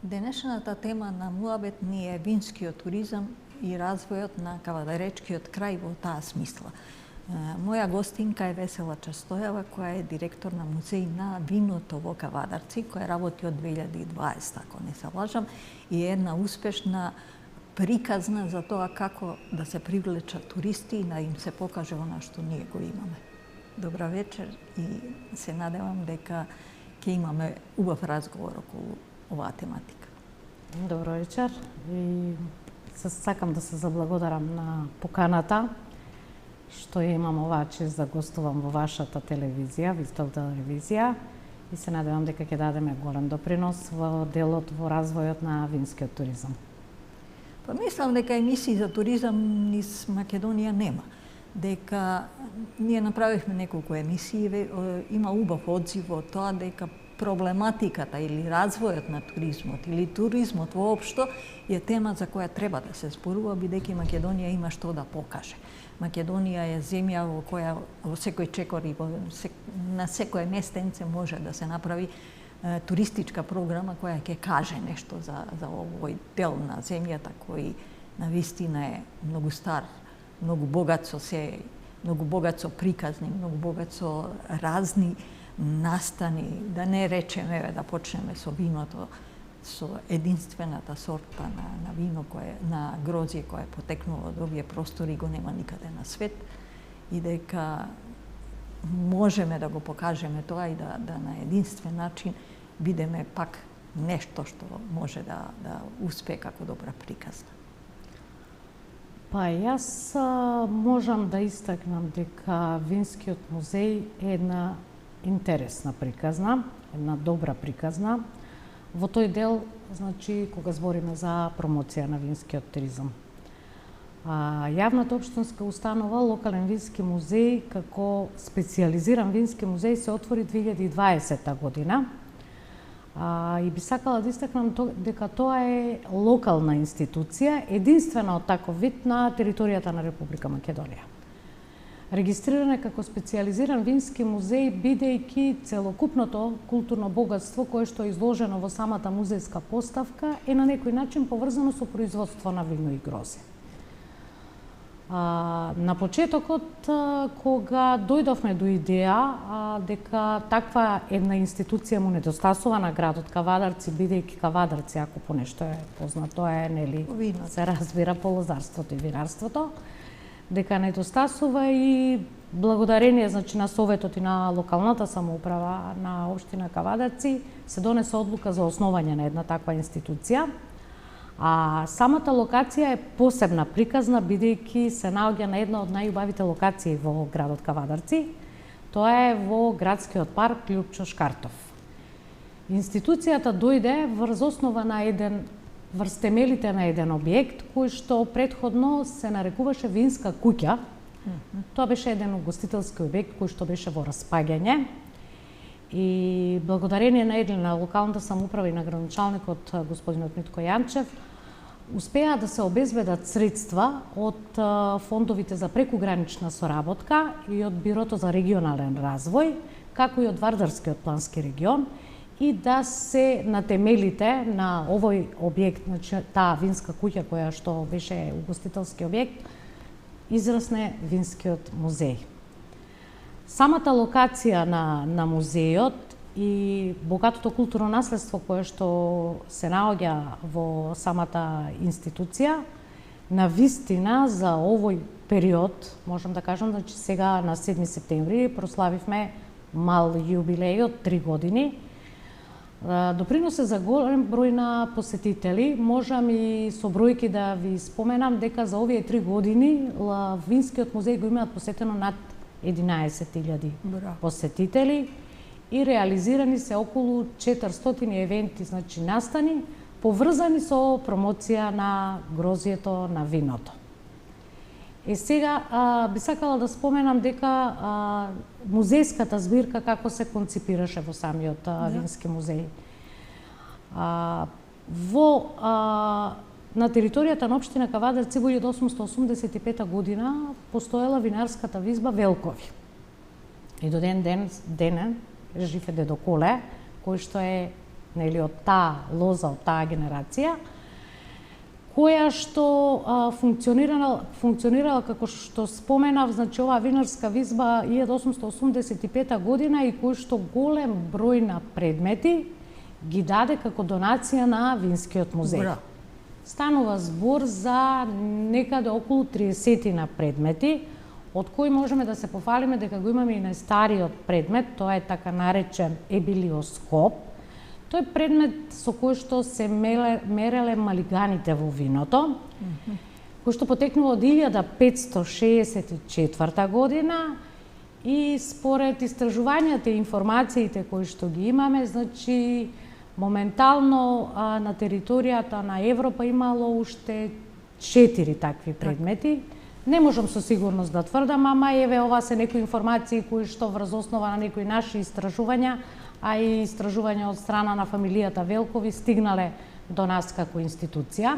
Денешната тема на муабет ни е винскиот туризам и развојот на кавадаречкиот крај во таа смисла. Моја гостинка е Весела Частојава, која е директор на музеј на виното во Кавадарци, која работи од 2020, ако не се лажам, и е една успешна приказна за тоа како да се привлечат туристи и да им се покаже она што ние го имаме. Добра вечер и се надевам дека ќе имаме убав разговор околу оваа тематика. Добро вечер и сакам да се заблагодарам на поканата што ја имам оваа чест да гостувам во вашата телевизија, Висток телевизија, и се надевам дека ќе дадеме голем допринос во делот во развојот на винскиот туризам. Па мислам дека емисии за туризам низ Македонија нема. Дека ние направивме неколку емисии, има убав одзив во тоа дека проблематиката или развојот на туризмот или туризмот воопшто е тема за која треба да се зборува, бидејќи Македонија има што да покаже. Македонија е земја во која во секој чекор и на секое местенце може да се направи туристичка програма која ќе каже нешто за овој дел на земјата кој на вистина е многу стар, многу богат со се, многу богат со приказни, многу богат со разни настани, да не речеме, да почнеме со виното, со единствената сорта на вино на грозје кое е потекнало од овие простори, го нема никаде на свет, и дека можеме да го покажеме тоа и да на единствен начин бидеме пак нешто што може да успее како добра приказна. Па јас можам да истакнам дека Винскиот музеј е една интересна приказна, една добра приказна во тој дел, значи кога збориме за промоција на винскиот туризам. Јавната општинска установа Локален вински музеј како специјализиран вински музеј се отвори 2020 година. И би сакала да истакнам дека тоа е локална институција, единствена од таков вид на територијата на Република Македонија. Регистриран е како специјализиран вински музеј, бидејќи целокупното културно богатство кое што е изложено во самата музејска поставка е на некој начин поврзано со производство на вино и грозје. На почетокот, кога дојдовме до идеја дека таква една институција му недостасува на градот Кавадарци, бидејќи Кавадарци, ако по нешто е познато, тоа е, нели, се разбира по лозарството и винарството, дека недостасува и благодарение, значи, на советот и на локалната самоуправа на општина Кавадарци се донесе одлука за основање на една таква институција. Самата локација е посебна приказна, бидејќи се наоѓа на една од најубавите локации во градот Кавадарци. Тоа е во градскиот парк Љупчо Шкартов. Институцијата дојде врз основа на врз темелите на еден објект кој што претходно се нарекуваше Винска куќа. Тоа беше еден угостителски објект кој што беше во распаѓање. И благодарение на локалната самоуправа и на градоначалникот господинот Митко Јанчев успеа да се обезбедат средства од фондовите за прекугранична соработка и од Бирото за регионален развој, како и од Вардарскиот плански регион, и да се на темелите на овој објект, значи таа винска куќа која што беше угостителски објект, израсне Винскиот музеј. Самата локација на музејот и богатото културно наследство кое што се наоѓа во самата институција, на вистина за овој период, можам да кажам, значи сега на 7 септември прославивме мал јубилеј од 3 години. Доприносе за голем број на посетители. Можам и со бројки да ви споменам дека за овие 3 години Винскиот музеј го имаат посетено над 11.000 посетители и реализирани се околу 400 евенти, значи настани, поврзани со промоција на грозјето, на виното. Сега би сакала да споменам дека музејската збирка како се конципираше во самиот Вински музеј. На територијата на општина Кавадарци во 1885 година постоела винарската визба Велкови. И до ден жив е дедо Коле, кој што е нели, од таа лоза, од таа генерација, која што функционирала како што споменав, значи оваа винарска визба 1885 година и кој што голем број на предмети ги даде како донација на Винскиот музеј. Бра. Станува збор за некаде околу 30 на предмети, од кои можеме да се пофалиме дека го имаме и најстариот предмет, тоа е така наречен ебилиоскоп. Тој е предмет со кој што се мереле малиганите во виното, кој што потекнува од 1564 година и според истражувањата и информациите кои што ги имаме, значи моментално на територијата на Европа имало уште 4 такви предмети. Не можам со сигурност да тврдам, ама еве ова се некои информации кои што врз основа на некои наши истражувања, а и истражувања од страна на фамилијата Велкови стигнале до нас како институција.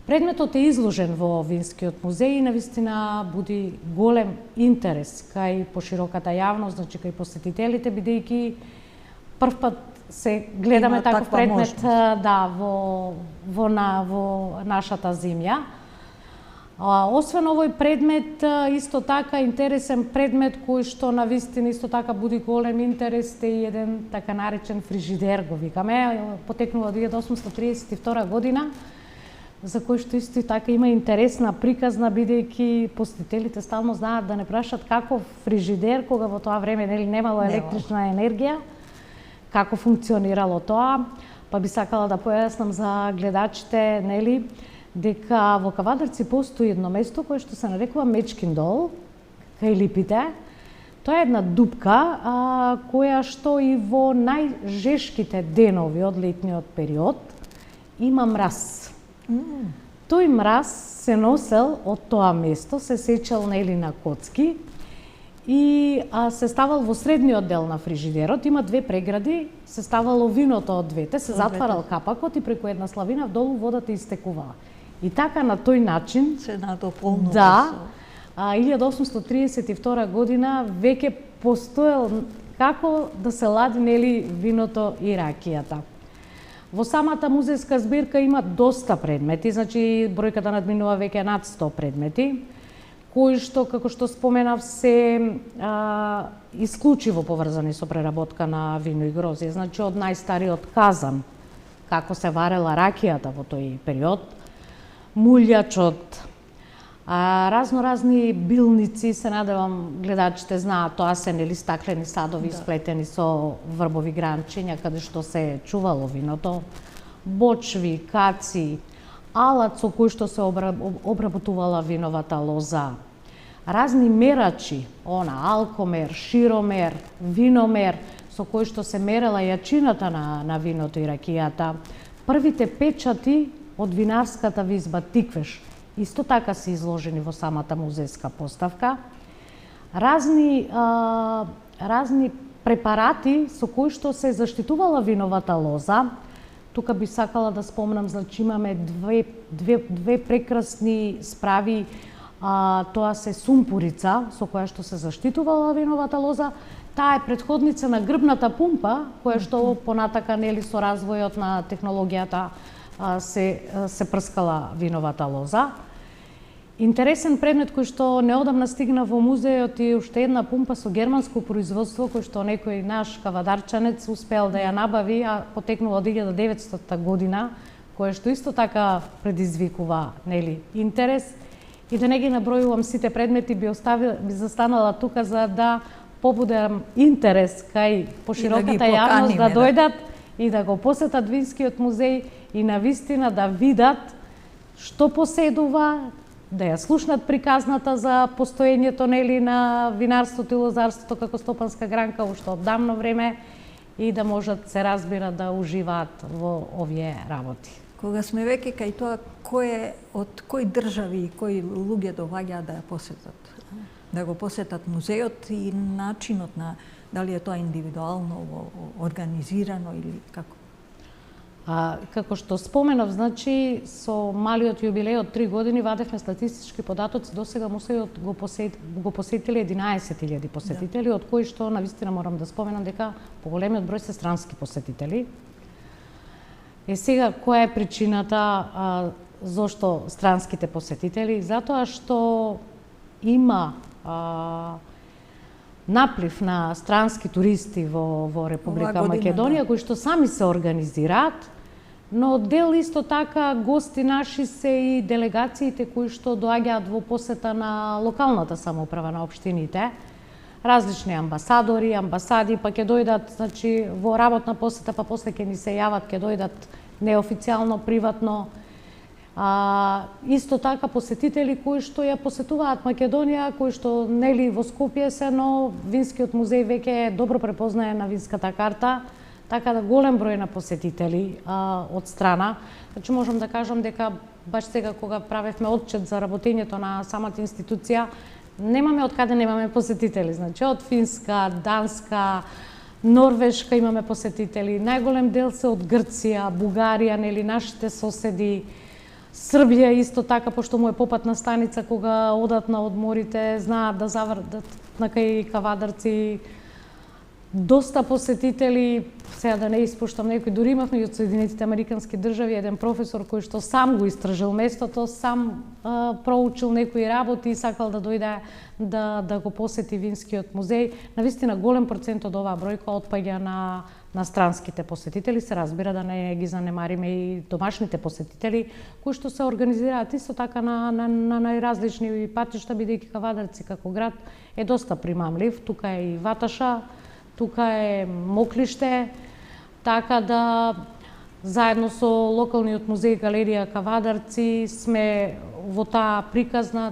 Предметот е изложен во Винскиот музеј и навистина буди голем интерес кај пошироката јавност, значи кај посетителите, бидејќи првпат се гледаме таков предмет во нашата земја. Освен овој предмет, исто така интересен предмет кој што навистина исто така буди голем интерес е еден така наречен фрижидер, го викаме, потекнува од 1832 година, за кој што исто така има интересна приказна, бидејќи посетителите стално знаат да не прашат како фрижидер, кога во тоа време нели немало електрична енергија, како функционирало тоа, па би сакала да појаснам за гледачите, нели, дека во Кавадарци постои едно место кое што се нарекува Мечкин дол, кај Липите. Тоа е една дупка која што и во најжешките денови од летниот период има мраз. Тој мраз се носел од тоа место, се сечел нели на коцки и се ставал во средниот дел на фрижидерот, има две прегради, се ставало виното од двете, се затварал капакот и преку една славина вдолу водата истекувала. И така на тој начин се надополнува. Да, 1832 година веќе постоел како да се лади нели виното и ракијата. Во самата музејска збирка има доста предмети, значи бројката надминува веќе над 100 предмети, кои што, како што споменав, се исклучиво поврзани со преработка на вино и грозје. Значи од најстариот казан, како се варела ракијата во тој период, мулјачот, разни билници, се надевам гледачите знаат, тоа се нели стаклени садови сплетени со врбови гранчиња каде што се чувало виното, бочви, каци, алат со кој што се обработувала виновата лоза, разни мерачи, алкомер, широмер, виномер, со кој што се мерела јачината на виното и ракијата, првите печати од винарската визба Тиквеш, исто така се изложени во самата музејска поставка. Разни препарати со кои што се заштитувала виновата лоза. Тука би сакала да спомнам, значи имаме две прекрасни справи, тоа се сумпурица со која што се заштитувала виновата лоза. Таа е претходница на грбната пумпа, која што понатака нели со развојот на технологијата се прскала виновата лоза. Интересен предмет кој што неодамна стигна во музејот и уште една пумпа со германско производство кој што некој наш кавадарчанец успеал да ја набави, а потекнува од 1900 година, која што исто така предизвикува нели интерес. И да не ги набројувам сите предмети, би застанала тука за да побудам интерес кај пошироката јавност да дојдат и да го посетат Винскиот музеј и навистина да видат што поседува, да ја слушнат приказната за постоењето нели на винарството и лозарството како стопанска гранка уште од давно време и да можат се разбира да уживаат во овие работи. Кога сме веќе кај тоа, од кои држави и кои луѓе доаѓаат да ја посетат? Да го посетат музејот и начинот на дали е тоа индивидуално организирано или како? Како што споменав, значи со малиот јубилеј од 3 години вадевме статистички податоци, досега музејот го посетиле 11.000 посетители, од кои што навистина морам да споменам дека поголемиот број се странски посетители, Сега, која е причината зошто странските посетители? Затоа што има наплив на странски туристи во Република Македонија, кои што сами се организираат, но дел исто така гости наши се и делегациите кои што доаѓаат во посета на локалната самоуправа на општините, различни амбасадори, амбасади, па ќе дојдат, значи, во работна посета, па после ќе ни се јават, ќе дојдат неофицијално, приватно. Исто така посетители кои што ја посетуваат Македонија, кои што нели во Скопје се, но Винскиот музеј веќе добро препознае на винската карта, така да голем број на посетители од страна. Значи можам да кажам дека баш сега кога правевме отчет за работењето на самата институција, немаме од каде немаме посетители. Значи од Финска, Данска, Норвешка имаме посетители. Најголем дел се од Грција, Бугарија, нели нашите соседи. Србија исто така, пошто му е попатна станица кога одат на одморите, знаат да заврдат на кај Кавадарци. Доста посетители, сега да не испуштам некој, дури имавме и од Соединетите Американски држави еден професор кој што сам го истражил местото, сам проучил некои работи и сакал да дојде да го посети Винскиот музеј. Навистина голем процент од оваа бројка отпаѓа на странските посетители, се разбира да не ги занемариме и домашните посетители кои што се организираат исто така на најразлични патишта, бидејќи Кавадарци како град е доста примамлив, тука е и Ваташа, тука е Моклиште, така да заедно со локалниот музеј Галерија Кавадарци сме во таа приказна.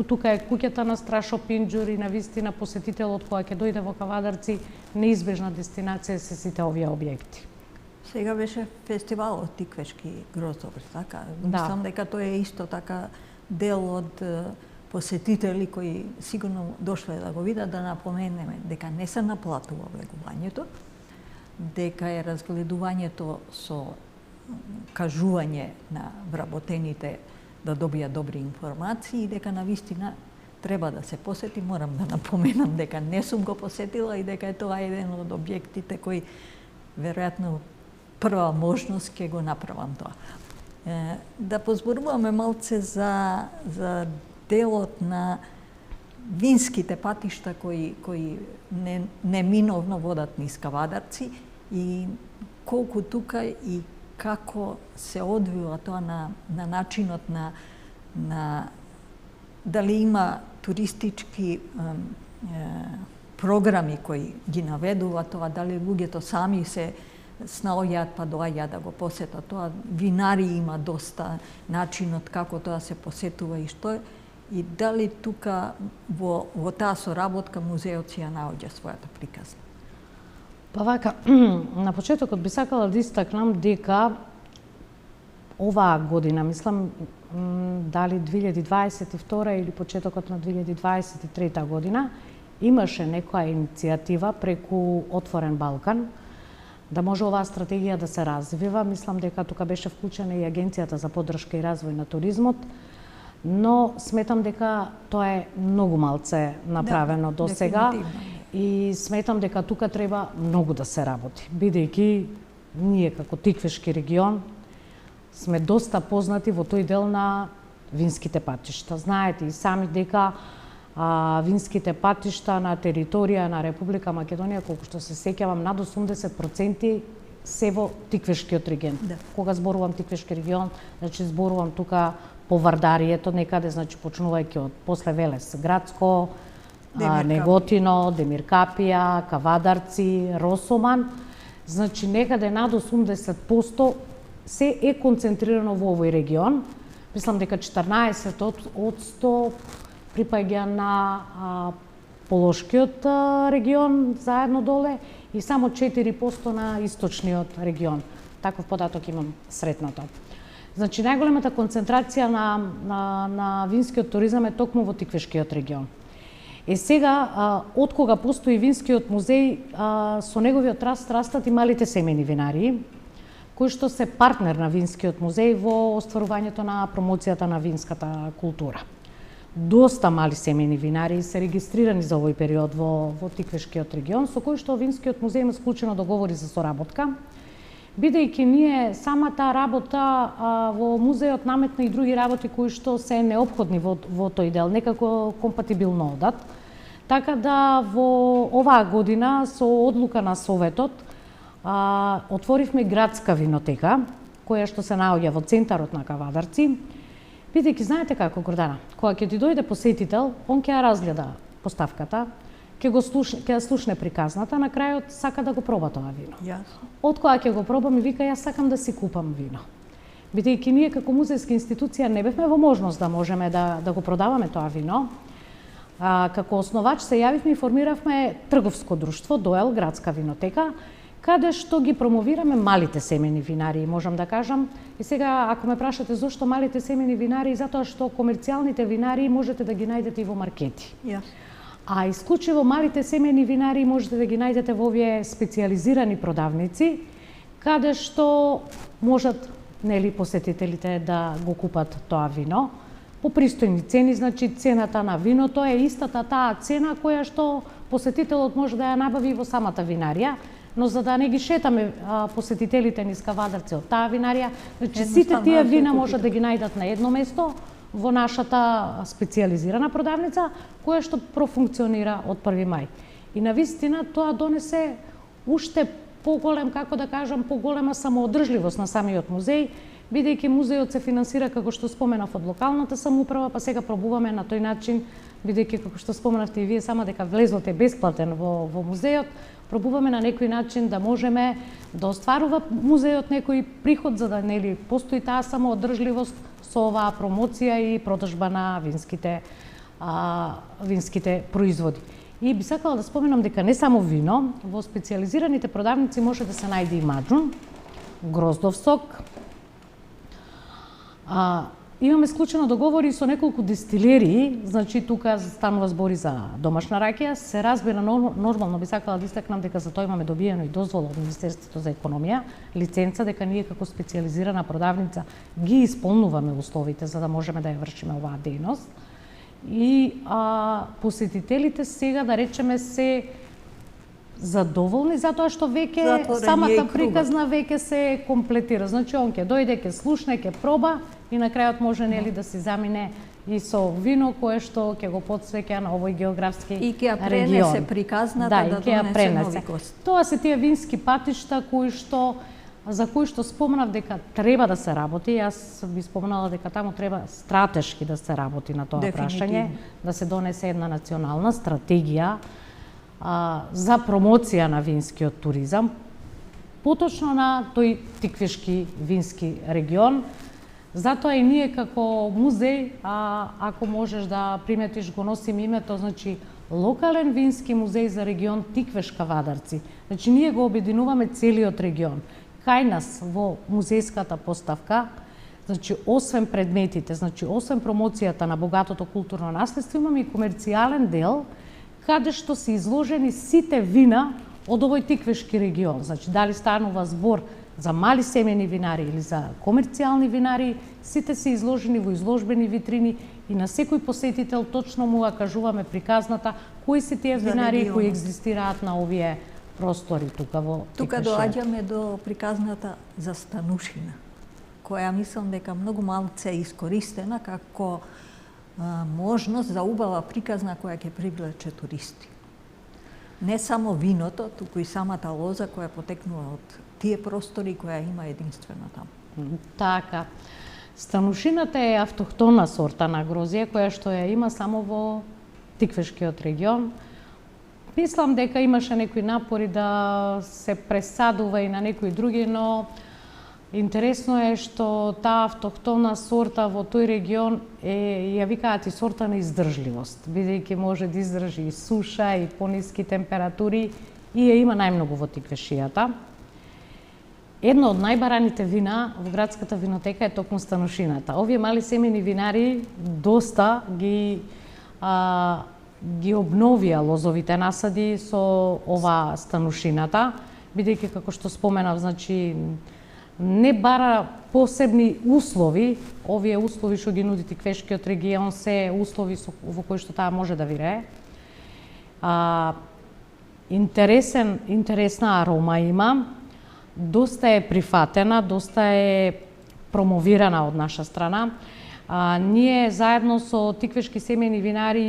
Тука е куќата на Страшо Пинџур и навистина посетителот која ќе дојде во Кавадарци, неизбежна дестинација се сите овие објекти. Сега беше фестивалот Тиквешки грозови, така? Да. Мислам дека тоа е исто така дел од посетители кои сигурно дошле да го видат, да напоменеме дека не се наплатува влегувањето, дека е разгледувањето со кажување на вработените да добијат добри информации и дека навистина треба да се посети. Морам да напоменам дека не сум го посетила и дека е тоа еден од објектите кои веројатно прва можност ќе го направам тоа. Да позборуваме малце за делот на винските патишта кои неминовно водат низ Кавадарци и колку тука и како се одвива тоа на начинот на дали има туристички програми кои ги наведува тоа, дали луѓето сами се снаоѓаат па доаѓаат да го посетат тоа, винари има доста начинот како тоа се посетува и што е, и дали тука во таа соработка музеот си ја наоѓа својата приказна. Па вака, на почетокот би сакала да истакнам дека оваа година, мислам, дали 2022 или почетокот на 2023 година, имаше некоја иницијатива преку Отворен Балкан, да може оваа стратегија да се развива. Мислам дека тука беше вклучена и Агенцијата за поддршка и развој на туризмот, но сметам дека тоа е многу малце направено до сега. И сметам дека тука треба многу да се работи, бидејќи ние како Тиквешки регион сме доста познати во тој дел на винските патишта. Знаете и сами дека винските патишта на територија на Република Македонија, колку што се сеќавам, над 80% се во Тиквешкиот регион. Да. Кога зборувам Тиквешки регион, значи зборувам тука по Вардарието, некаде, значи почнувајќи од после Велес, Градско, Неготино, Демиркапија, Кавадарци, Росоман, значи некаде над 80% се е концентрирано во овој регион. Мислам дека 14 од 100 припаѓа на Полошкиот регион заедно доле и само 4% на источниот регион. Таков податок имам сретното. Значи најголемата концентрација на винскиот туризам е токму во Тиквешкиот регион. Сега, од кога постои Винскиот музеј, со неговиот раст растат и малите семени винарии, кои што се партнер на Винскиот музеј во остварувањето на промоцијата на винската култура. Доста мали семени винарии се регистрирани за овој период во Тиквешкиот регион, со кои што Винскиот музеј има склучено договори за соработка. бидејќи ние самата работа во музеот наметна и други работи кои што се неопходни во тој дел, некако компатибилно одат. Така да во оваа година со одлука на Советот отворивме градска винотека, која што се наоѓа во центарот на Кавадарци. Бидејќи знаете како, Гордана, кога ќе ти дојде посетител, он ќе ја разгледа поставката, ќе ја слушне приказната, на крајот сака да го проба тоа вино. Јасно. Од кога ќе го пробам и вика јас сакам да си купам вино. Бидејќи ние како музејска институција не бевме во можност да можеме да го продаваме тоа вино. Како основач се јавивме и формиравме трговско друштво Доел градска винотека, каде што ги промовираме малите семени винари, можам да кажам. И сега, ако ме прашате зошто малите семени винари, затоа што комерцијалните винари можете да ги најдете и во маркети. Јасно. А исклучиво малите семени винари можете да ги најдете во овие специјализирани продавници, каде што можат посетителите да го купат тоа вино по пристојни цени, значи цената на виното е истата таа цена која што посетителот може да ја набави во самата винарија, но за да не ги шетаме посетителите низ Кавадарци од таа винарија, значи сите тие вина можат да ги најдат на едно место во нашата специјализирана продавница, која што профункционира од 1 мај. И навистина тоа донесе уште поголем, како да кажам, поголема самоодржливост на самиот музеј, бидејќи музејот се финансира, како што споменав, од локалната самоуправа, па сега пробуваме на тој начин, бидејќи како што споменавте и вие сама дека влезот е бесплатен во музејот, пробуваме на некој начин да можеме да остварува музејот некој приход за да постои таа самоодржливост со оваа промоција и продажба на винските производи. И би сакала да споменам дека не само вино, во специјализираните продавници може да се најде и маџун, гроздов сок. Имаме склучено договори со неколку дестилерии, значи тука станува збори за домашна ракија. Се разбира, нормално би сакала да истакнам дека за тоа имаме добиено и дозвола од Министерството за економија, лиценца, дека ние како специјализирана продавница ги исполнуваме условите за да можеме да ја вршиме оваа дејност. И посетителите сега, да речеме, се задоволни затоа што веќе самата приказна веќе се комплетира. Значи он ќе дојде, ќе слушне, ќе проба и на крајот може да се замине и со вино кое што ќе го потсвеќа на овој географски регион. И ќе ја пренесе приказната да донесе нови гости. Тоа се тие вински патишта за кои што спомнав дека треба да се работи. Јас би спомнала дека таму треба стратешки да се работи на тоа прашање, да се донесе една национална стратегија за промоција на винскиот туризам, поточно на тој тиквешки вински регион. Затоа и ние како музеј, ако можеш да приметиш, го носим името, значи локален вински музеј за регион Тиквеш Кавадарци. Значи ние го обединуваме целиот регион. Кај нас во музејската поставка, значи освен предметите, значи освен промоцијата на богатото културно наследство, имаме и комерцијален дел каде што се изложени сите вина од овој тиквешки регион. Значи дали станува збор за мали семени винари или за комерцијални винари, сите се изложени во изложбени витрини и на секој посетител точно му кажуваме приказната кои се тие винари кои екзистираат на овие простори тука во Тиквеш. Тука доаѓаме до приказната за Станушина, која мислам дека многу малце е искористена како можност за убава приказна која ќе привлече туристи. Не само виното, туку и самата лоза која потекнува од тие простори која има единствена таму. Така. Станушината е автохтона сорта на грозје која што ја има само во Тиквешкиот регион. Мислам дека имаше некои напори да се пресадува и на некои други, но интересно е што таа автохтона сорта во тој регион ја викаат и сорта на издржливост, бидејќи може да издржи и суша и пониски температури и ја има најмногу во Тиквешијата. Едно од најбараните вина во градската винотека е токму Станушината. Овие мали семени винари доста ги обновија лозовите насади со ова Станушината, бидејќи како што споменав, значи не бара посебни услови, овие услови што ги нуди Тиквешкиот регион се услови во кои што таа може да вирее. Интересна арома има. доста е прифатена, доста е промовирана од наша страна. Ние заедно со Тиквешки семејни винари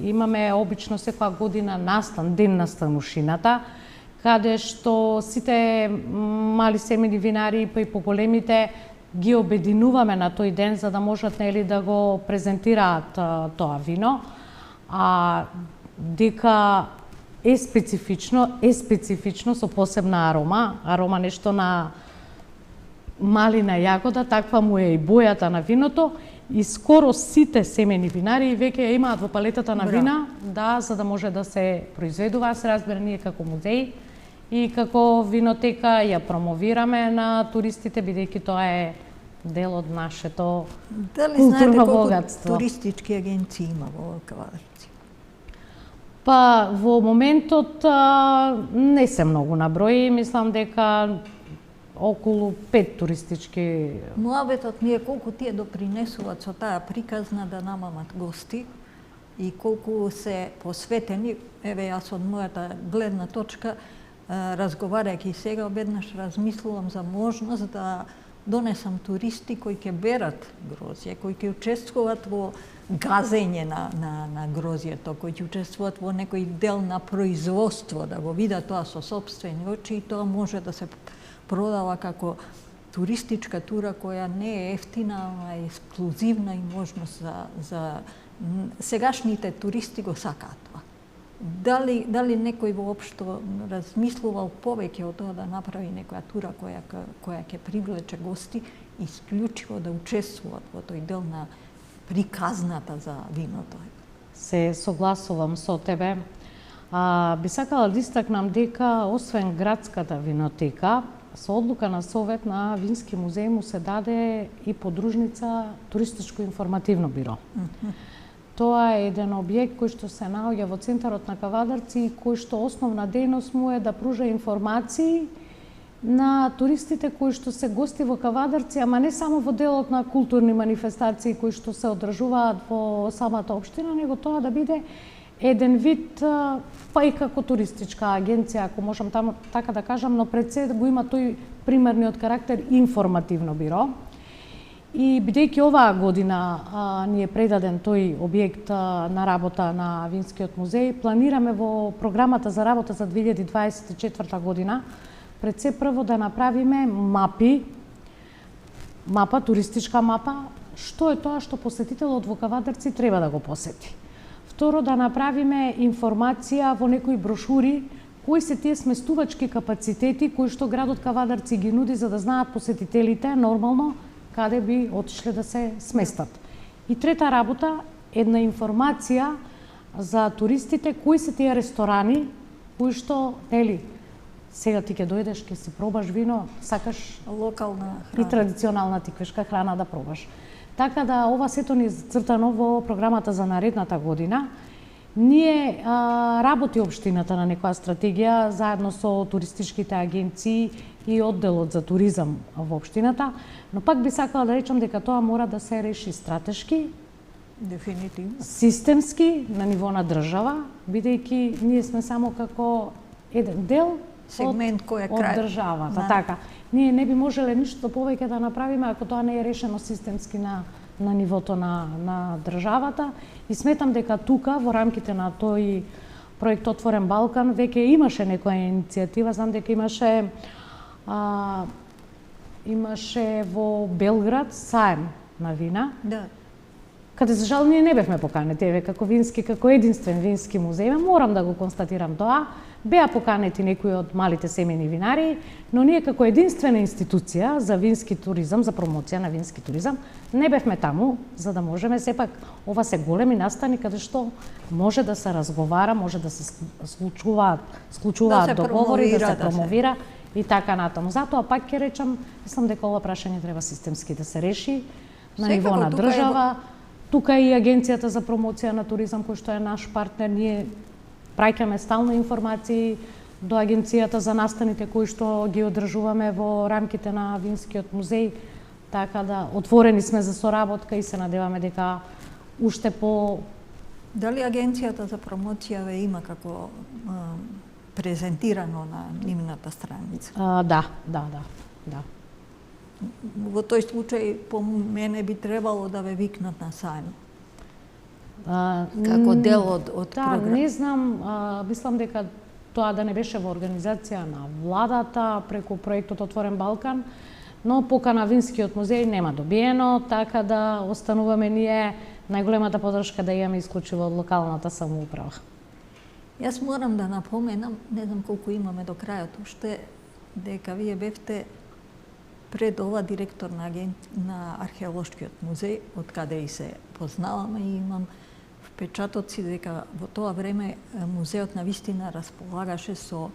имаме обично секоја година настан, ден на станушината, каде што сите мали семејни винари, па и поголемите, ги обединуваме на тој ден за да можат да го презентираат тоа вино. Дека е специфично со посебна арома нешто на малина јагода, таква му е и бојата на виното, и скоро сите семејни винари веќе ја имаат во палетата на вина, за да може да се произведува. Се разбира, ние како музеј и како винотека ја промовираме на туристите, бидејќи тоа е дел од нашето културно богатство. Дали знаете колку туристички агенции има во Кавадарци? Па во моментот не се многу на број, мислам дека околу 5 туристички. Муабетот ми е колку тие допринесуваат со таа приказна да намамат гости и колку се посветени. Еве, јас од мојата гледна точка, разговарајќи сега, обеднаш размислувам за можност да донесам туристи кои ќе берат грозје, кои ќе учествуваат во газење на грозјето, кои ќе учествуваат во некој дел на производство, да го видат тоа со сопствени очи, и тоа може да се продава како туристичка тура која не е ефтина, а е ексклузивна и можност за сегашните туристи го сакаат тоа. Дали некој воопшто размислувал повеќе од тоа да направи некоја тура која ќе привлече гости исклучиво да учествуваат во тој дел на приказната за виното? Се согласувам со тебе. Би сакала да истакнам дека освен градската винотека, со одлука на Совет на Вински музеј му се даде и подружница туристичко-информативно биро. Тоа е еден објект кој што се наоѓа во центарот на Кавадарци и кој што основна дејност му е да пружа информации на туристите кои што се гости во Кавадарци, ама не само во делот на културни манифестации кои што се одржуваат во самата општина, него тоа да биде еден вид, па и како туристичка агенција, ако можам така да кажам, но пред се го има тој примерниот карактер информативно биро. И бидејќи оваа година ни е предаден тој објект на работа на Винскиот музеј, планираме во програмата за работа за 2024 година пред се прво да направиме туристичка мапа, што е тоа што посетителот во Кавадарци треба да го посети. Второ, да направиме информација во некои брошури кои се тие сместувачки капацитети кои што градот Кавадарци ги нуди за да знаат посетителите нормално каде би отишле да се сместат. И трета работа, една информација за туристите кои се тие ресторани кои што, сега ти ќе дојдеш, ќе си пробаш вино, сакаш локална и традиционална тиквешка храна да пробаш. Така да ова сето ни зацртано во програмата за наредната година. Ние работи општината на некоја стратегија заедно со туристичките агенции и одделот за туризам во општината, но пак би сакала да речам дека тоа мора да се реши стратешки, дефинитивно, системски на ниво на држава, бидејќи ние сме само како еден дел сегмент кој е крај од државата. Така, ние не би можеле ништо повеќе да направиме ако тоа не е решено системски на нивото на државата, и сметам дека тука во рамките на тој проект Отворен Балкан веќе имаше некоја иницијатива. Знам дека имаше во Белград саем на вина. Да. Каде за жал ние не бевме поканети, еве како единствен вински музеј, морам да го констатирам тоа. Беа поканети некои од малите семејни винари, но ние како единствена институција за вински туризам, за промоција на вински туризам, не бевме таму, за да можеме сепак, ова се големи настани каде што може да се разговара, може да се склучуваат договори, да се промовира и така натаму. Затоа пак ќе речам, мислам дека ова прашање треба системски да се реши на ниво на држава. Тука и Агенцијата за промоција на туризам, кој што е наш партнер, ние праќаме стално информации до Агенцијата за настаните кои што ги одржуваме во рамките на Винскиот музеј, така да отворени сме за соработка и се надеваме дека уште по... Дали Агенцијата за промоција ве има како презентирано на нивната страница. Да. Во тој случај, по мене би требало да ве викнат на сајм. Како дел од програм. Не знам, мислам дека тоа да не беше во организација на владата преку проектот Отворен Балкан, но покана Винскиот музеј нема добиено, така да остануваме ние најголемата подршка да имаме исклучиво од локалната самоуправа. Јас морам да напоменам, не знам колку имаме до крајот уште, дека вие бевте пред ова директор на Археолошкиот музеј, од каде и се познаваме, и имам впечатоци дека во тоа време музеот на вистина располагаше со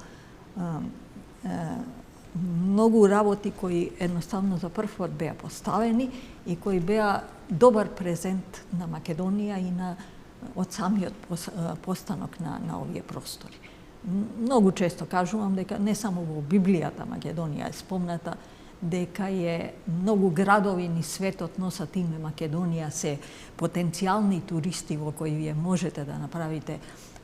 многу работи кои едноставно за прв пат беа поставени и кои беа добар презент на Македонија и од самиот постанок на овие простори. Многу често кажувам дека не само во Библијата Македонија е спомната, дека многу градови низ светот носат име Македонија, се потенцијални туристи во кои вие можете да направите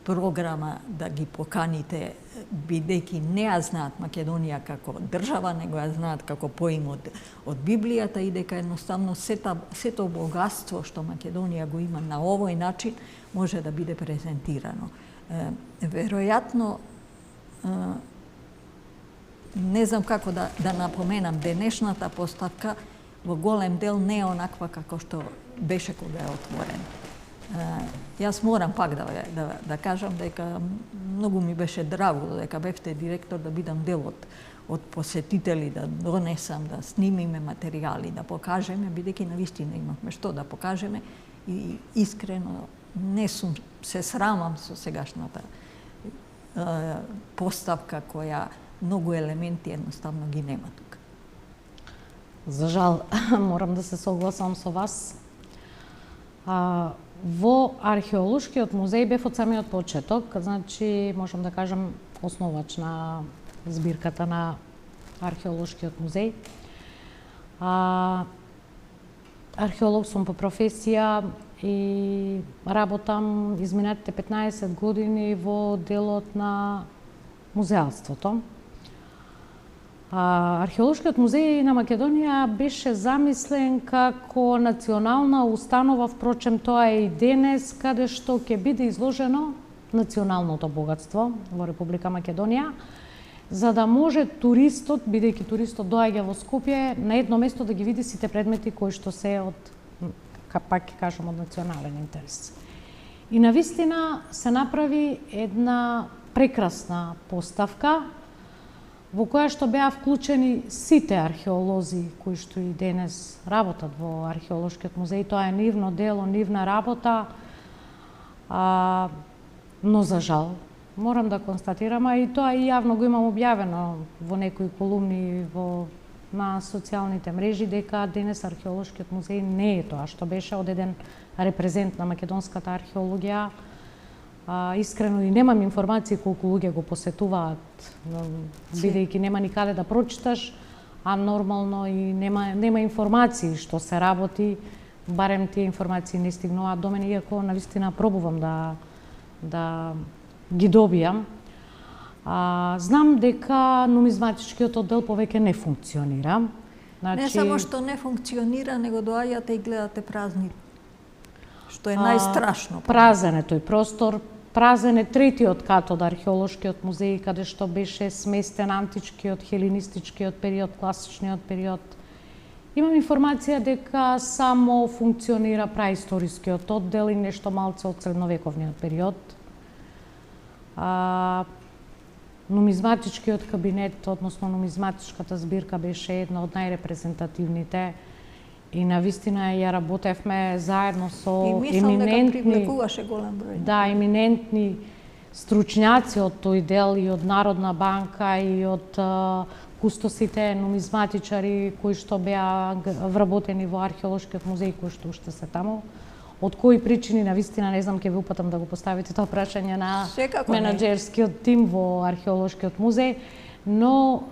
програма, да ги поканите, бидејќи не ја знаат Македонија како држава, него ја знаат како поим од Библијата, и дека едноставно сето богатство што Македонија го има на овој начин може да биде презентирано. Веројатно, не знам како да напоменам, денешната поставка во голем дел не е онаква како што беше кога е отворена. Јас морам пак да кажам дека многу ми беше драго додека бевте директор да бидам дел од посетители, да донесам, да снимиме материјали, да покажеме, бидејќи навистина имавме што да покажеме, и искрено не се срамам со сегашната поставка која многу елементи едноставно ги нема тука. За жал, морам да се согласам со вас. Во Археолошкиот музеј бев од самиот почеток, значи можам да кажам основач на збирката на Археолошкиот музеј. Археолог сум по професија и работам изминатите 15 години во делот на музеалството. Археолошкиот музеј на Македонија беше замислен како национална установа, впрочем тоа е и денес, каде што ќе биде изложено националното богатство во Република Македонија, за да може туристот, бидејќи туристот доаѓа во Скопје, на едно место да ги види сите предмети кои што се од, пак ќе кажам, од национален интерес. И навистина се направи една прекрасна поставка во која што беа вклучени сите археолози кои што и денес работат во Археолошкиот музеј. Тоа е нивно дело, нивна работа, но за жал морам да констатирам, и тоа и јавно го имам објавено во некои колумни на социјалните мрежи, дека денес Археолошкиот музеј не е тоа што беше, од еден репрезент на македонската археологија. Искрено и немам информации колку луѓе го посетуваат, бидејќи нема никаде да прочиташ, а нормално и нема информации што се работи, барем тие информации не стигнуваат до мене, иако навистина пробувам да ги добијам. Знам дека нумизматичкиот оддел повеќе не функционира. Не само што не функционира, него доаѓате и гледате празни, што е најстрашно. Празен е тој простор, празен е третиот кат од Археолошкиот музеј, каде што беше сместен античкиот, хеленистичкиот период, класичниот период. Имам информација дека само функционира праисторискиот оддел и нешто малце од средновековниот период. Нумизматичкиот кабинет, односно нумизматичката збирка, беше една од најрепрезентативните и навистина ја работевме заедно со еминентни стручњаци од тој дел, и од Народна банка, и од кустосите нумизматичари кои што беа вработени во Археолошкиот музеј, кои што уште се таму. Од кои причини, навистина не знам, ќе ви упатам да го поставите тоа прашање на менаџерскиот тим во Археолошкиот музеј, но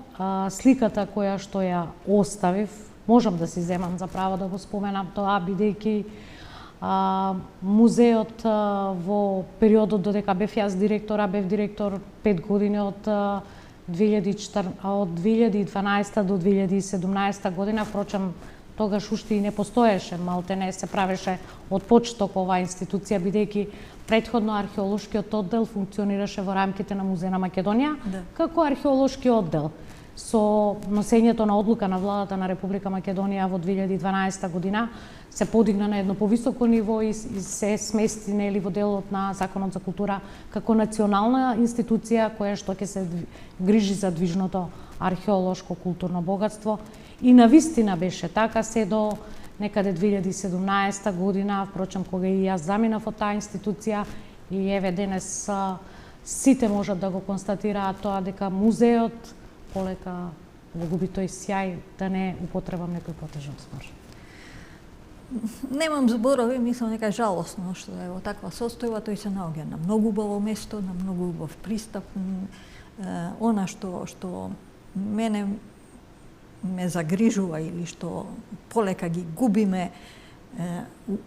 сликата која што ја оставив, можам да си земам за право да го споменам тоа, бидејќи Музеот во периодот додека бев јас директор, бев директор 5 години од 2012 до 2017 година, впрочем тогаш уште и не постоеше, малте не се правеше од почеток оваа институција, бидејќи претходно археолошкиот оддел функционираше во рамките на Музеј на Македонија, како археолошки оддел. Со носењето на одлука на владата на Република Македонија во 2012 година се подигна на едно повисоко ниво и се смести во делот на Законот за култура како национална институција која што ќе се грижи за движното археолошко културно богатство. И навистина беше така се до некаде 2017 година, впрочем кога и јас заминав од таа институција и еве денес сите можат да го констатираат тоа дека музеот полека го губи тој сјај, да не употребам некој потежен збор. Немам зборови, мислам дека е жалосно што е во таква состојба, тој се наоѓа на многу убаво место, на многу убав пристап. Она што мене ме загрижува или што полека ги губиме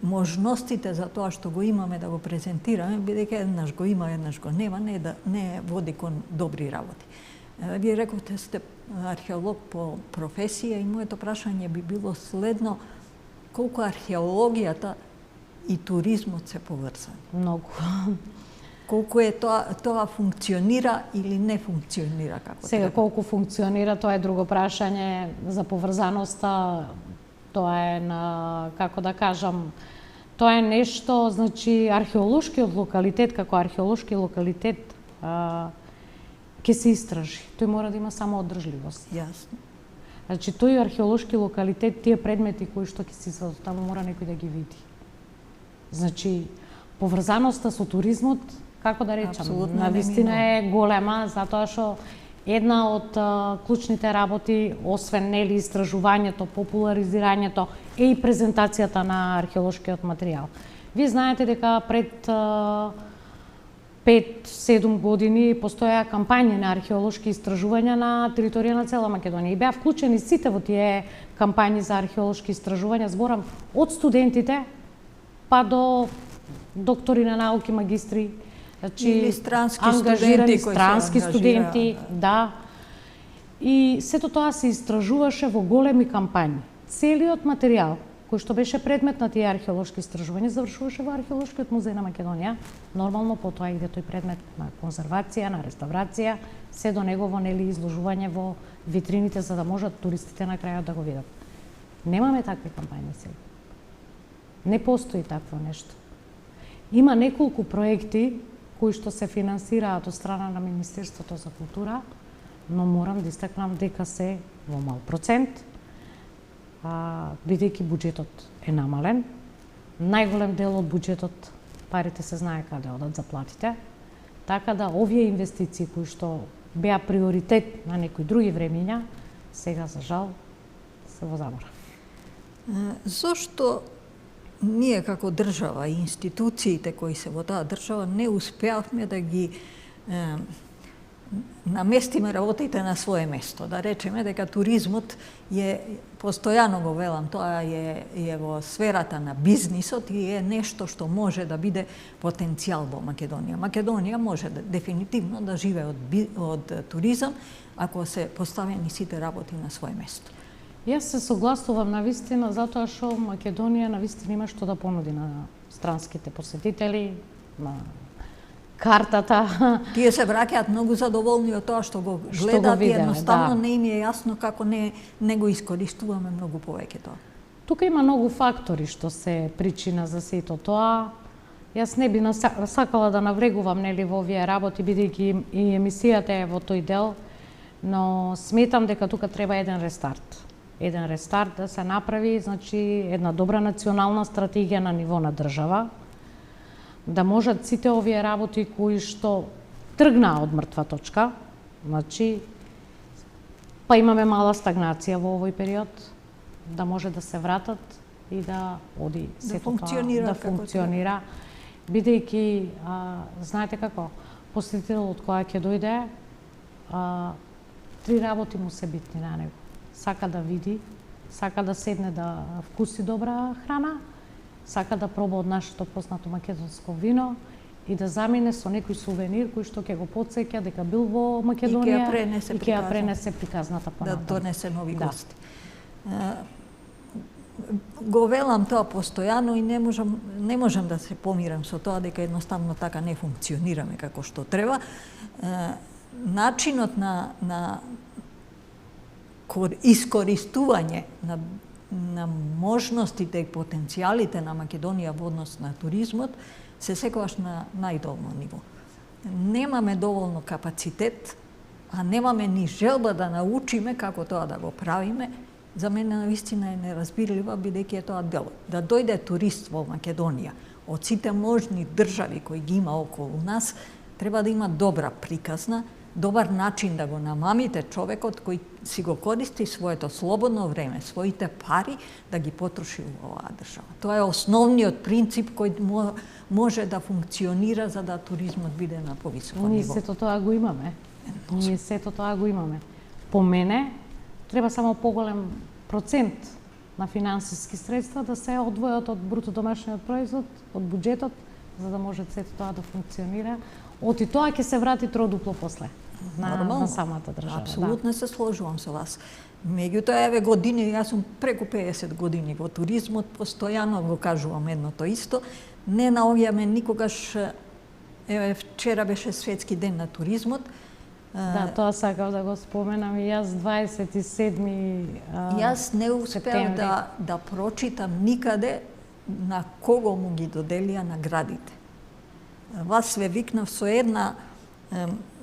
можностите за тоа што го имаме да го презентираме, бидејќи еднаш го има, еднаш го нема, не води кон добри работи. Вие рековте сте археолог по професија и моето прашање би било следно: колку археологијата и туризмот се поврзани? Многу. Колку е тоа функционира или не функционира како Сега треба? колку функционира, тоа е друго прашање. За поврзаноста, тоа е како да кажам, тоа е нешто, значи археолошкиот локалитет како археолошки локалитет ќе се истражи. Тој мора да има само одржливост. Јасно. Значи тој археолошки локалитет, тие предмети кои што ќе се извадат таму, мора некој да ги види. Значи поврзаноста со туризмот, како да речам, навистина е голема, затоа што една од клучните работи, освен нели истражувањето, популаризирањето, е и презентацијата на археолошкиот материјал. Вие знаете дека пред 5-7 години постоја кампањи на археолошки истражувања на територија на цела Македонија и беа вклучени сите во тие кампањи за археолошки истражувања, зборам од студентите па до доктори на науки, магистри, значи или странски ангажирани студенти, странски студенти, да. И сето тоа се истражуваше во големи кампањи. Целиот материјал кој што беше предмет на тие археолошки истражувања завршуваше во археолошкиот музеј на Македонија. Нормално потоа иде тој предмет на конзервација, на реставрација, се до негово нели изложување во витрините за да можат туристите на крајот да го видат. Немаме такви кампањи сега. Не постои такво нешто. Има неколку проекти кои што се финансираат од страна на Министерството за култура, но морам да истакнам дека се во мал процент, бидејќи буџетот е намален. Најголем дел од буџетот, парите се знае каде одат за платите, така да овие инвестиции кои што беа приоритет на некои други времиња, сега за жал се во забора. Зошто ние како држава и институциите кои се во таа држава не успеавме да ги наместиме работите на свое место? Да речеме дека туризмот е, постојано го велам, тоа е во сферата на бизнисот и е нешто што може да биде потенцијал во Македонија. Македонија може дефинитивно да живее од туризам ако се поставени сите работи на свое место. Јас се согласувам навистина затоа што Македонија навистина има што да понуди на странските посетители, на картата. Тие се враќаат многу задоволни од тоа што го гледаат и едноставно не им е јасно како не го искористуваме многу повеќе тоа. Тука има многу фактори што се причина за сето тоа. Јас не би сакала да наврегувам нели во овие работи, бидејќи и емисијата е во тој дел, но сметам дека тука треба еден рестарт. Еден рестарт да се направи, значи една добра национална стратегија на ниво на држава, да можат сите овие работи кои што тргнаа од мртва точка, значи па имаме мала стагнација во овој период, да може да се вратат и да оди сето тоа, да функционира, бидејќи знаете како, посетителот која ќе дојде, три работи му се битни на него. Сака да види, сака да седне да вкуси добра храна сака да проба од нашето познато македонско вино и да замине со некој сувенир кој што ќе го потсеќа дека бил во Македонија и ќе ја пренесе приказната понатаму. Да донесе нови гости. Го велам тоа постојано и не можам да се помирам со тоа дека едноставно така не функционираме како што треба. Начинот на искористување на можностите и потенцијалите на Македонија во однос на туризмот се секогаш на најдолно ниво. Немаме доволно капацитет, а немаме ни желба да научиме како тоа да го правиме. За мене навистина е неразбирлива, бидејќи е тоа дело. Да дојде турист во Македонија од сите можни држави кои ги има околу нас, треба да има добра приказна, добар начин да го намамите човекот кој си го користи своето слободно време, своите пари да ги потроши во оваа држава. Тоа е основниот принцип кој може да функционира за да туризмот биде на повисоко ниво. Ние сето тоа го имаме. Ние сето тоа го имаме. По мене, треба само поголем процент на финансиски средства да се одвојат од бруто домашниот производ, од буџетот, за да може сето тоа да функционира. Оти тоа ќе се врати тroduplo после на самата држава. Апсолутно се сложувам со вас. Меѓутоа, еве години, јас сум преку 50 години во туризмот, постојано го кажувам едното исто. Не наоѓаме никогаш, еве вчера беше светски ден на туризмот. Да, тоа сакав да го споменам и јас 27 Јас не успеав да прочитам никаде на кого му ги доделија наградите. Вас све викнав со една...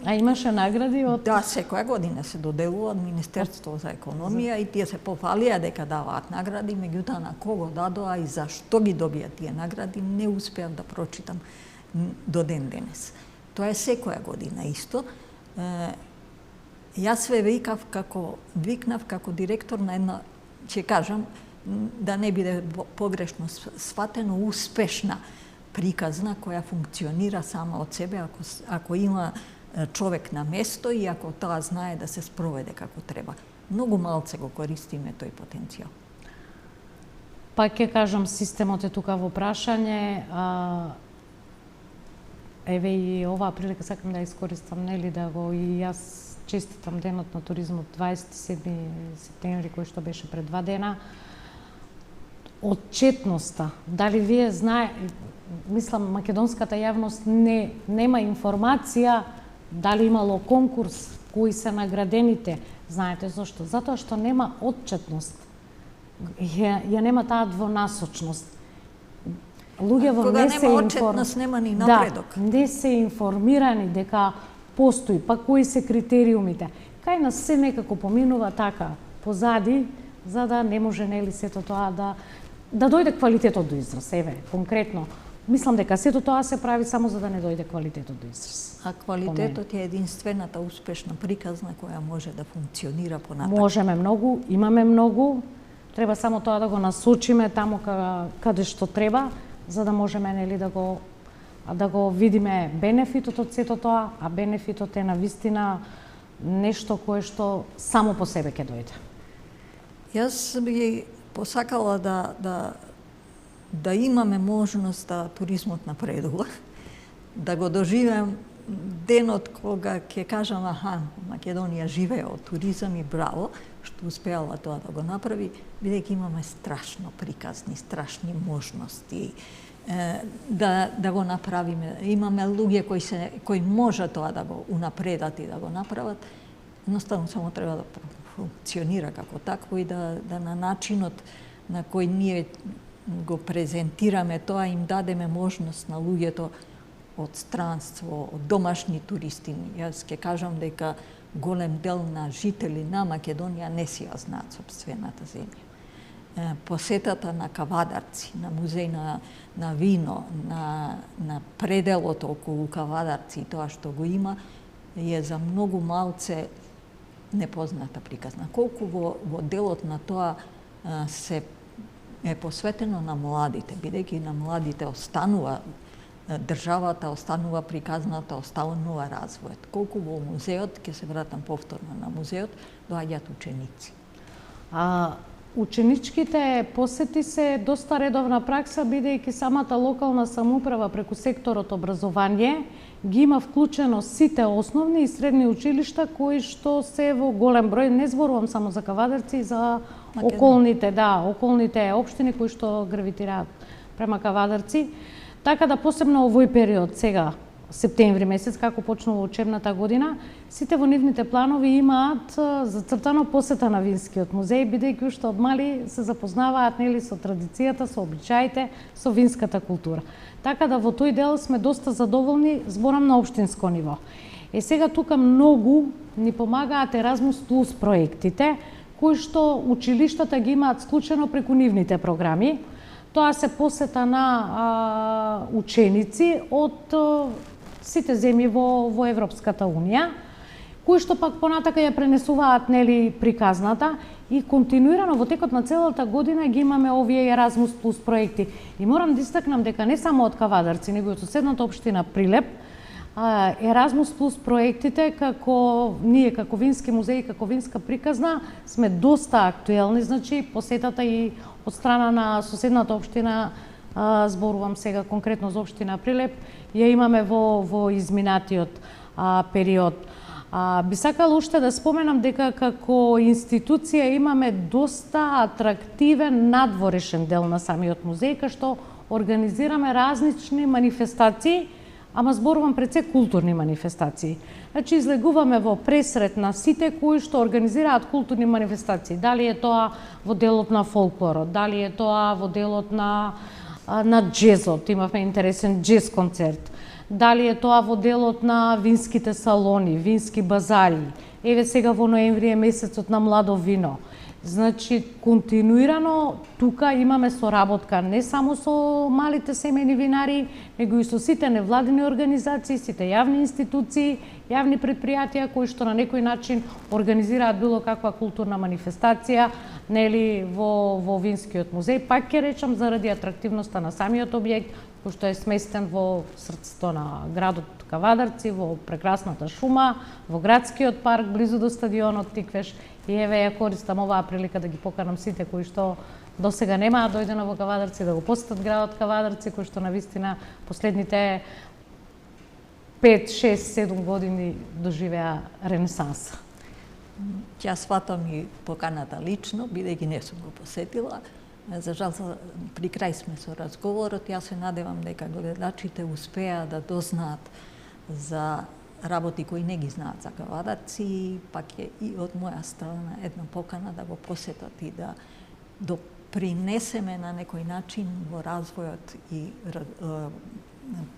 А имаше награди од... Да, секоја година се доделува од Министерство за економија и тие се пофалија дека даваат награди, меѓутоа на кого дадоа и зашто ги добија тие награди, не успеав да прочитам до ден денес. Тоа е секоја година исто. Јас све викнав како директор на една, ќе кажам, да не биде погрешно сватено, успешна приказна која функционира сама од себе ако има човек на место и ако тоа знае да се спроведе како треба. Многу малце го користиме тој потенцијал. Па ќе кажам, системот е тука во прашање. Еве и оваа прилика сакам да искористам, нели, да го и јас честитам денот на туризмот 27 септември кој што беше пред 2 дена. Отчетноста, дали вие мислам македонската јавност нема информација дали имало конкурс, кои се наградените. Знаете зошто? Затоа што нема отчетност. Ја нема таа двонасочност. Луѓето кога нема отчетност, нема ни напредок. Да, не се информирани дека постои, па кои се критериумите. Кај нас се некако поминува така позади, за да не може нели сето тоа да дојде квалитетот до израз. Еве, конкретно, мислам дека сето тоа се прави само за да не дојде квалитетот до израз. А квалитетот е единствената успешна приказна која може да функционира понатаму. Можеме многу, имаме многу, треба само тоа да го насочиме таму каде што треба, за да можеме нели да го видиме бенефитот од сето тоа, а бенефитот е навистина нешто кое што само по себе ќе дојде. Јас би посакала да имаме можност да туризмот напредува, да го доживеам денот кога ќе кажам Македонија живее од туризам и браво што успеала тоа да го направи, бидејќи имаме страшно приказни, страшни можности да го направиме. Имаме луѓе кои може тоа да го унапредат и да го направат. Едноставно само треба да функционира како такво и да на начинот на кој ние го презентираме тоа им дадеме можност на луѓето од странство, од домашни туристи. Јас ќе кажам дека голем дел на жители на Македонија не си ја знаат сопствената земја. Посетата на Кавадарци, на музеј на вино, на пределот околу Кавадарци и тоа што го има, е за многу малце непозната приказна. Колку во делот на тоа се е посветено на младите, бидејќи на младите останува државата, останува приказната, останува развојот. Колку во музеот, ќе се вратам повторно на музеот, доаѓаат ученици. ученичките посети се доста редовна пракса, бидејќи самата локална самоуправа преку секторот образование ги има вклучено сите основни и средни училишта кои што се во голем број, не зборувам само за Кавадарци, за околните општини кои што гравитираат према Кавадарци. Така да посебно овој период сега, септември месец, како почнува учебната година, сите во нивните планови имаат зацртано посета на Винскиот музеј, бидејќи уште од мали се запознаваат со традицијата, со обичаите, со винската култура. Така да во тој дел сме доста задоволни, зборам на општинско ниво. Сега тука многу ни помагаат Еразмус Плюс проектите, кои што училиштата ги имаат склучено преку нивните програми. Тоа се посета на ученици од сите земји во Европската Унија, кои што пак понатака ја пренесуваат приказната и континуирано во текот на целата година ги имаме овие Еразмус Плюс проекти. И морам да истакнам дека не само од Кавадарци, него и од соседната општина Прилеп, Еразмус Плюс проектите, како ние, како Вински музеј, како Винска приказна, сме доста актуелни, значи посетата и од страна на соседната општина, зборувам сега конкретно за општина Прилеп, ја имаме во изминатиот период. Би сакала уште да споменам дека како институција имаме доста атрактивен надворешен дел на самиот музеј, кај што организираме различни манифестации, ама зборувам пред се културни манифестации. Значи, излегуваме во пресрет на сите кои што организираат културни манифестации. Дали е тоа во делот на фолклорот, дали е тоа во делот на джезот, имавме интересен джез концерт, дали е тоа во делот на винските салони, вински базари. Еве сега во ноември е месецот на младо вино. Значи, континуирано тука имаме соработка не само со малите семејни винари, него и со сите невладини организации, сите јавни институции, јавни предпријатија кои што на некој начин организираат било каква културна манифестација, во Винскиот музеј. Пак ќе речам заради атрактивноста на самиот објект, кој што е сместен во срцето на градот Кавадарци, во прекрасната шума, во градскиот парк, близу до стадионот Тиквеш. И еве ја користам оваа прилика да ги поканам сите кои што досега немаа дојдено во Кавадарци, да го посетат градот Кавадарци, кој што навистина последните 5, 6, 7 години доживеа ренесанса. Ја сватам и поканата лично, бидејќи не сум го посетила. За жал, при крај сме со разговорот. Јас се надевам дека гледачите успеа да дознаат за работи кои не ги знаат за Кавадарци, пак е и од моја страна една покана да го посетат и да допринесеме на некој начин во развојот и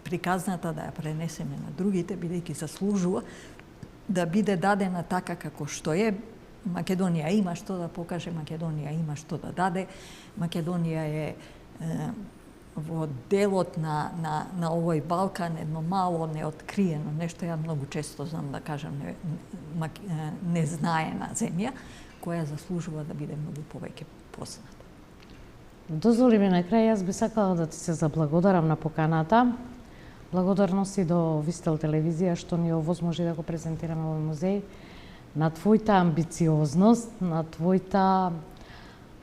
приказната да ја пренесеме на другите, бидејќи заслужува да биде дадена така како што е. Македонија има што да покаже, Македонија има што да даде. Македонија е во делот на овој Балкан едно мало неоткриено нешто, ја многу често знам да кажам незнаена земја, која заслужува да биде многу повеќе позната. Дозволи ми на крај, јас би сакала да ти се заблагодарам на поканата. Благодарност и до Вистел телевизија што ни овозможи да го презентираме овој музеј, на твојата амбициозност, на твојата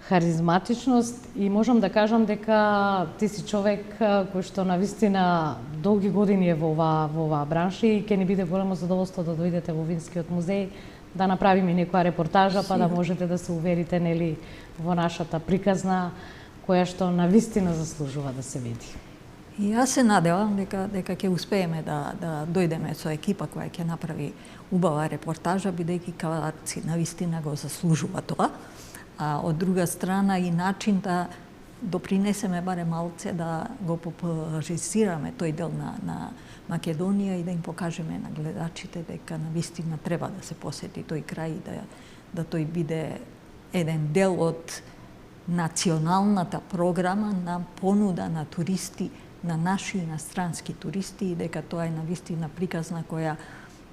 харизматичност и можам да кажам дека ти си човек кој што навистина долги години е во оваа бранша и ќе ни биде големо задоволство да дојдете во Винскиот музеј, да направиме некоја репортажа, па да можете да се уверите во нашата приказна која што навистина заслужува да се види. И јас се надевам дека ќе успееме да дојдеме со екипа која ќе направи убава репортажа, бидејќи Кавадарци навистина го заслужува тоа. А од друга страна и начин да допринесеме барем малце да го популаризираме тој дел на Македонија и да им покажеме на гледачите дека навистина треба да се посети тој крај и да тој биде еден дел од националната програма на понуда на туристи, на наши и на странски туристи, и дека тоа е навистина приказна која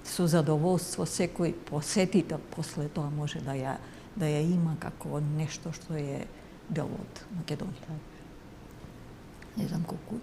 со задоволство секој посетител после тоа може да ја има како нешто што е дел од Македонија. Не знам колку